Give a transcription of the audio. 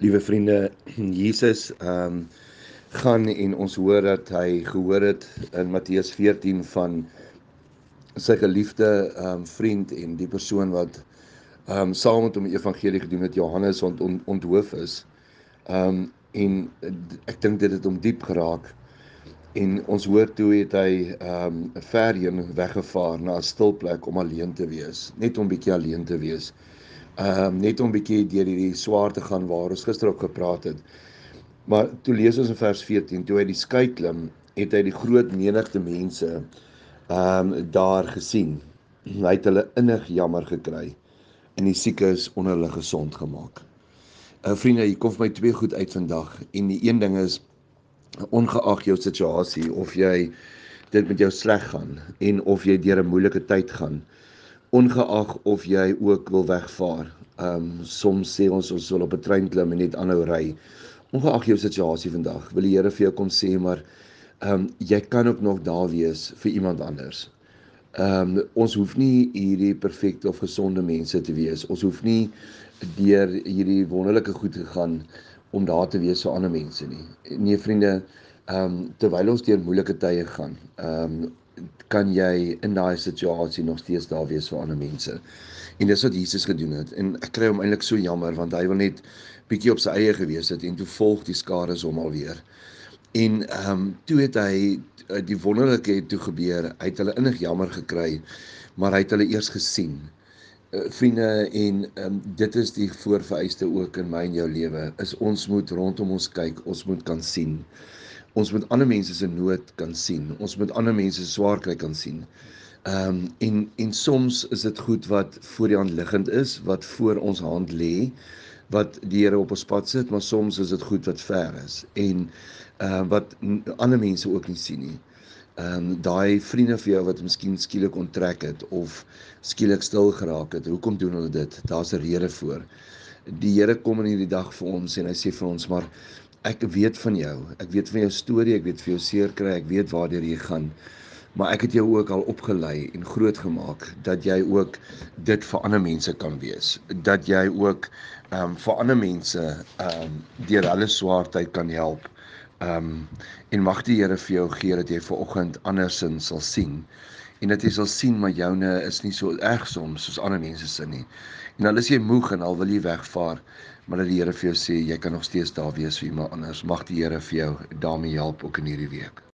Liewe vriende, Jesus gaan en ons hoor dat hy gehoor het in Matteus 14 van sy geliefde vriend en die persoon wat saam met hom die evangelie gedoen het, Johannes onthoof is. En ek dink dit het hom diep geraak. En ons hoor toe het hy ver heen weggevaar na 'n stil plek om alleen te wees, net om bietjie alleen te wees. Net om bietjie deur hierdie swaar te gaan waar ons gister ook gepraat het. Maar toe lees ons in vers 14, toe hy die skei klim, het hy die groot menigte mense daar gesien. Hy het hulle innig jammer gekry en die siekes onder hulle gesond gemaak. Vriende, hier kom vir my twee goed uit vandag. En die een ding is, ongeag jou situasie, of jy dit met jou sleg gaan en of jy deur 'n moeilike tyd gaan, ongeag of jy ook wil wegvaar. Soms sê ons wil op 'n trein klim en net aanhou ry. Ongeag jou situasie vandag, wil die Here vir jou kom sê, maar jy kan ook nog daar wees vir iemand anders. Ons hoef nie hierdie perfekte of gesonde mense te wees. Ons hoef nie deur hierdie wonderlike goed te gaan om daar te wees vir ander mense nie. Nee vriende, terwyl ons deur moeilike tye gaan, kan jy in daai situasie nog steeds daar wees vir ander mense. En dis wat Jesus gedoen het. En ek kry hom eintlik so jammer, want hy wil net bietjie op sy eie gewees het, en toe volg die skares hom alweer. En toe het hy die wonderlike het toe gebeur, hy het hulle innig jammer gekry, maar hy het hulle eers gesien. Vriende, en dit is die voorvereiste ook in my en jou lewe, is ons moet rondom ons kyk, ons moet kan sien. Ons moet ander mense se nood kan sien, ons moet ander mense se swaar kry kan sien. En soms is dit goed wat voor die hand liggend is, wat voor ons hand lê, wat die Here op ons pad sit, maar soms is dit goed wat ver is, en wat ander mense ook nie sien nie. Daai vriende vir jou wat miskien skielik onttrek het, of skielik stil geraak het, hoekom doen hulle dit? Daar's 'n rede voor. Die Here kom in hierdie dag vir ons en hy sê vir ons, maar ek weet van jou, ek weet van jou storie, ek weet vir jou seer kry, ek weet waardeur jy gaan, maar ek het jou ook al opgelei en groot gemaak, dat jy ook dit vir ander mense kan wees, dat jy ook vir ander mense deur hulle swaar tyd kan help. En mag die Here vir jou gee dat jy vanoggend andersins sal sien, en dat jy sal sien, maar joune is nie so erg soms ander mense se nie. En al is jy moeg en al wil jy wegvaar, maar dat die Here vir jou sê, jy kan nog steeds daar wees vir iemand anders. Mag die Here vir jou daarmee help ook in hierdie week.